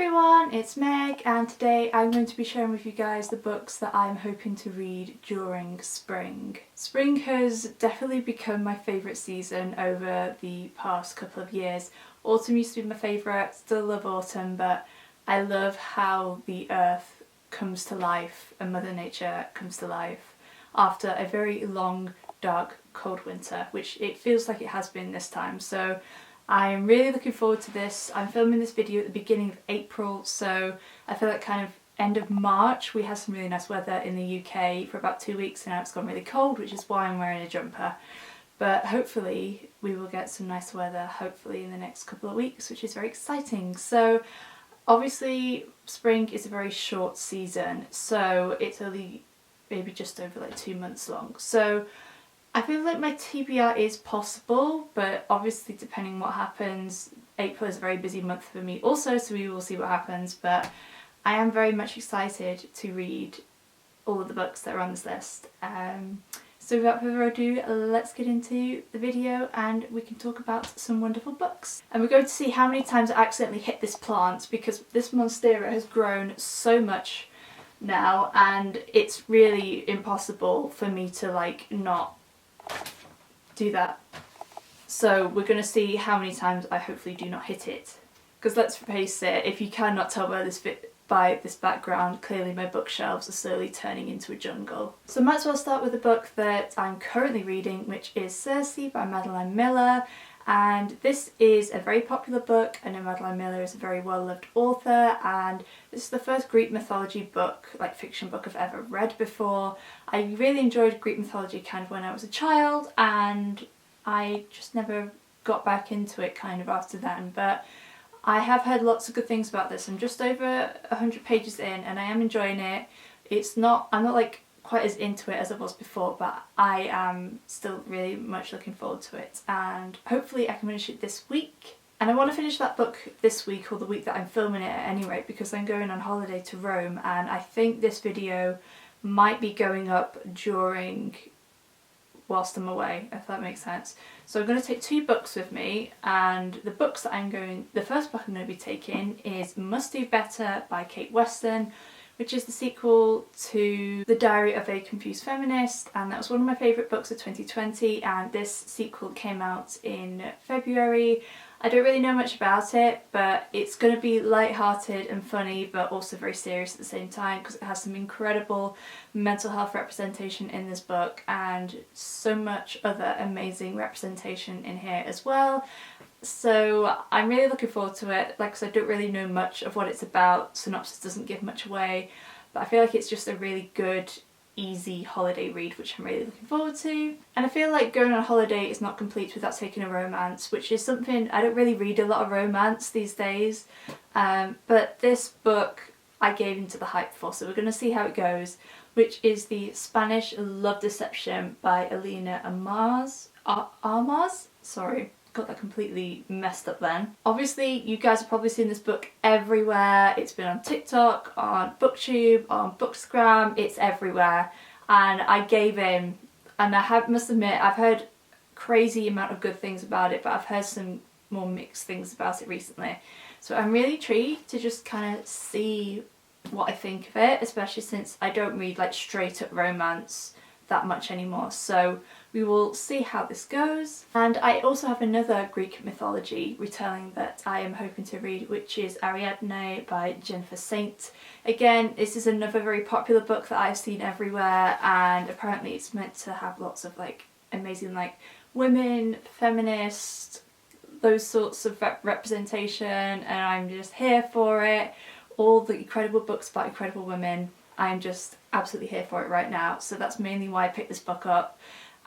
everyone, it's Meg, and today I'm going to be sharing with you guys the books that I'm hoping to read during spring. Spring has definitely become my favourite season over the past couple of years. Autumn used to be my favourite, still love autumn, but I love how the earth comes to life and Mother Nature comes to life after a very long, dark, cold winter, which it feels like it has been this time. So I'm really looking forward to this. I'm filming this video at the beginning of April, so I feel like kind of end of March we had some really nice weather in the UK for about 2 weeks, and now it's gone really cold, which is why I'm wearing a jumper. But hopefully we will get some nice weather, hopefully in the next couple of weeks, which is very exciting. So obviously spring is a very short season, so it's only maybe just over like 2 months long. So I feel like my TBR is possible, but obviously depending on what happens, April is a very busy month for me also, so we will see what happens, but I am very much excited to read all of the books that are on this list. So without further ado, let's get into the video and we can talk about some wonderful books. And we're going to see how many times I accidentally hit this plant, because this monstera has grown so much now and it's really impossible for me to like not do that. So we're going to see how many times I hopefully do not hit it. Because let's face it, if you cannot tell by this background, clearly my bookshelves are slowly turning into a jungle. So I might as well start with the book that I'm currently reading, which is Cersei by Madeline Miller. And this is a very popular book. I know Madeline Miller is a very well-loved author, and this is the first Greek mythology book, like fiction book, I've ever read before. I really enjoyed Greek mythology kind of when I was a child, and I just never got back into it kind of after then, but I have heard lots of good things about this. I'm just over 100 pages in and I am enjoying it. I'm not like quite as into it as I was before, but I am still really much looking forward to it, and hopefully I can finish it this week. And I want to finish that book this week, or the week that I'm filming it at any rate, because I'm going on holiday to Rome, and I think this video might be going up whilst I'm away, if that makes sense. So I'm going to take 2 books with me, and the first book I'm going to be taking is Musty Better by Kate Weston, which is the sequel to The Diary of a Confused Feminist, and that was one of my favourite books of 2020, and this sequel came out in February. I don't really know much about it, but it's going to be light-hearted and funny, but also very serious at the same time, because it has some incredible mental health representation in this book and so much other amazing representation in here as well. So I'm really looking forward to it. Like I said, I don't really know much of what it's about. Synopsis doesn't give much away, but I feel like it's just a really good, easy holiday read, which I'm really looking forward to. And I feel like going on holiday is not complete without taking a romance, which is something, I don't really read a lot of romance these days, but this book I gave into the hype for, so we're going to see how it goes, which is the Spanish Love Deception by Elena Armas. Sorry, got that completely messed up then. Obviously you guys have probably seen this book everywhere. It's been on TikTok, on BookTube, on Bookstagram, it's everywhere, and I gave in, and must admit I've heard crazy amount of good things about it, but I've heard some more mixed things about it recently. So I'm really intrigued to just kind of see what I think of it, especially since I don't read like straight up romance that much anymore. So we will see how this goes. And I also have another Greek mythology retelling that I am hoping to read, which is Ariadne by Jennifer Saint. Again, this is another very popular book that I've seen everywhere, and apparently it's meant to have lots of like amazing like women, feminist, those sorts of representation, and I'm just here for it. All the incredible books about incredible women, I'm just absolutely here for it right now. So that's mainly why I picked this book up,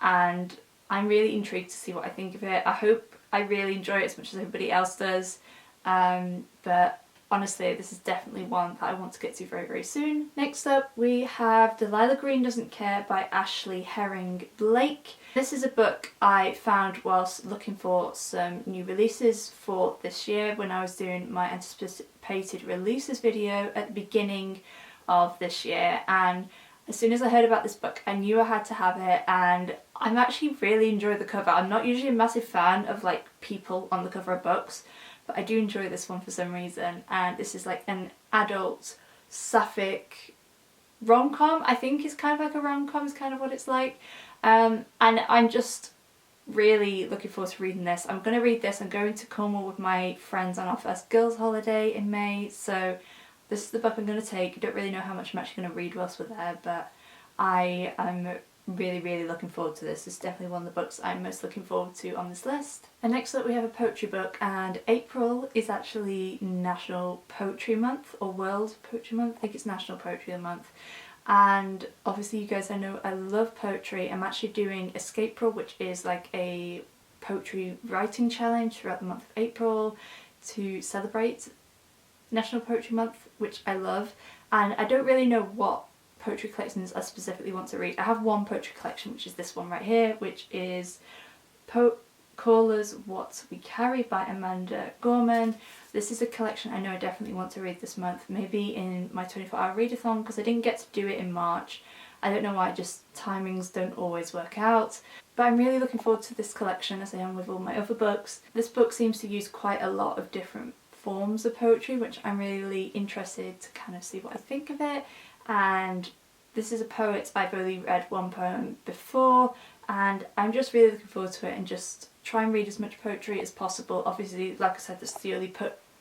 and I'm really intrigued to see what I think of it. I hope I really enjoy it as much as everybody else does, but honestly this is definitely one that I want to get to very, very soon. Next up we have Delilah Green Doesn't Care by Ashley Herring Blake. This is a book I found whilst looking for some new releases for this year when I was doing my anticipated releases video at the beginning of this year, and as soon as I heard about this book I knew I had to have it, and I'm actually really enjoying the cover. I'm not usually a massive fan of like people on the cover of books, but but I do enjoy this one for some reason, and this is like an adult sapphic rom-com. I think it's kind of like a rom-com is kind of what it's like, and I'm just really looking forward to reading this. I'm going to read this. I'm going to Cornwall with my friends on our first girls' holiday in May, so this is the book I'm going to take. I don't really know how much I'm actually going to read whilst we're there, but I am really looking forward to this. It's definitely one of the books I'm most looking forward to on this list. And next up we have a poetry book, and April is actually National Poetry Month, or World Poetry Month. I think it's National Poetry Month. And obviously you guys, I know I love poetry. I'm actually doing Escapril, which is like a poetry writing challenge throughout the month of April to celebrate National Poetry Month, which I love. And I don't really know what poetry collections I specifically want to read. I have one poetry collection, which is this one right here, which is Callers What We Carry by Amanda Gorman. This is a collection I know I definitely want to read this month, maybe in my 24-hour readathon, because I didn't get to do it in March. I don't know why, just timings don't always work out. But I'm really looking forward to this collection, as I am with all my other books. This book seems to use quite a lot of different forms of poetry, which I'm really interested to kind of see what I think of it. And this is a poet, I've only read one poem before, and I'm just really looking forward to it and just try and read as much poetry as possible. Obviously, like I said, this is the only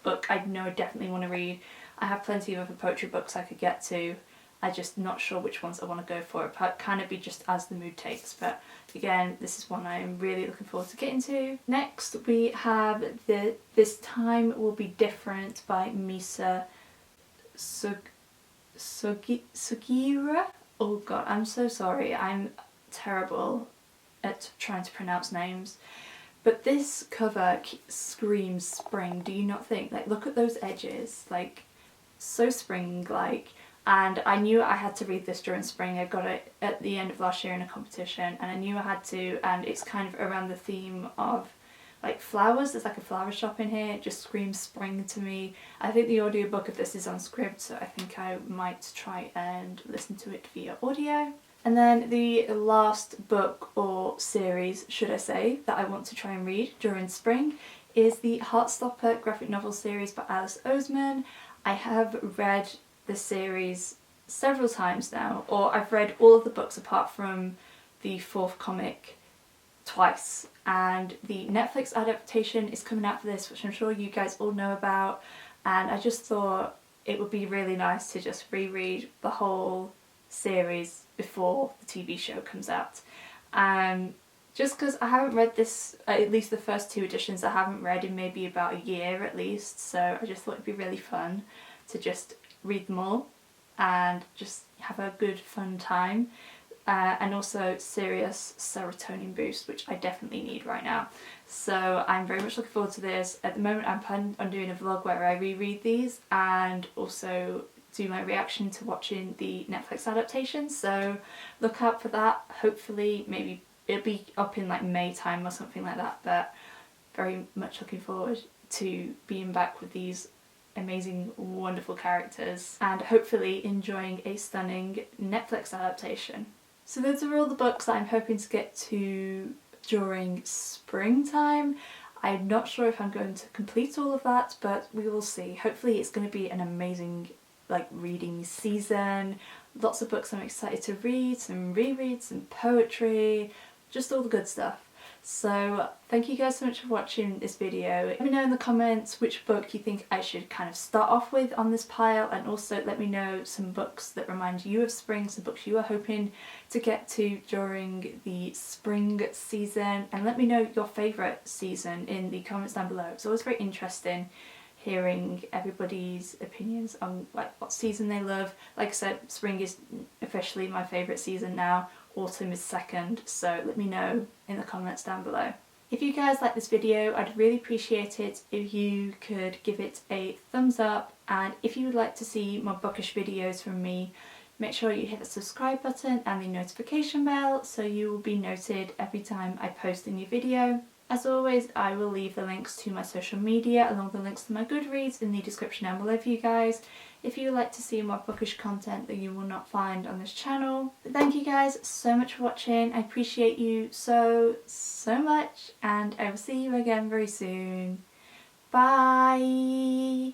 book I know I definitely want to read. I have plenty of other poetry books I could get to. I'm just not sure which ones I want to go for. It might kind of be just as the mood takes, but again, this is one I'm really looking forward to getting to. Next we have This Time Will Be Different by Misa Sugiura. Oh god, I'm so sorry. I'm terrible at trying to pronounce names. But this cover screams spring, do you not think? Like, look at those edges, like, so spring-like. And I knew I had to read this during spring. I got it at the end of last year in a competition, and I knew I had to, and it's kind of around the theme of like flowers. There's like a flower shop in here. It just screams spring to me. I think the audiobook of this is on Scribd, so I think I might try and listen to it via audio. And then the last book, or series should I say, that I want to try and read during spring is the Heartstopper graphic novel series by Alice Oseman. I have read this series several times now, or I've read all of the books apart from the fourth comic twice, and the Netflix adaptation is coming out for this, which I'm sure you guys all know about, and I just thought it would be really nice to just reread the whole series before the TV show comes out. Just because I haven't read this, at least the first two editions I haven't read in maybe about a year at least, so I just thought it'd be really fun to just read them all and just have a good fun time. And also serious serotonin boost, which I definitely need right now. So I'm very much looking forward to this. At the moment I'm planning on doing a vlog where I reread these and also do my reaction to watching the Netflix adaptation, so look out for that. Hopefully maybe it'll be up in like May time or something like that, but very much looking forward to being back with these amazing, wonderful characters and hopefully enjoying a stunning Netflix adaptation. So those are all the books that I'm hoping to get to during springtime. I'm not sure if I'm going to complete all of that, but we will see. Hopefully it's going to be an amazing reading season. Lots of books I'm excited to read, some rereads, some poetry, just all the good stuff. So thank you guys so much for watching this video. Let me know in the comments which book you think I should kind of start off with on this pile, and also let me know some books that remind you of spring, some books you are hoping to get to during the spring season, and let me know your favourite season in the comments down below. It's always very interesting hearing everybody's opinions on what season they love. Like I said, spring is officially my favourite season now. Autumn is second, so let me know in the comments down below. If you guys like this video, I'd really appreciate it if you could give it a thumbs up, and if you would like to see more bookish videos from me, make sure you hit the subscribe button and the notification bell so you will be noted every time I post a new video. As always, I will leave the links to my social media along with the links to my Goodreads in the description down below for you guys if you would like to see more bookish content that you will not find on this channel. But thank you guys so much for watching. I appreciate you so much, and I will see you again very soon. Bye!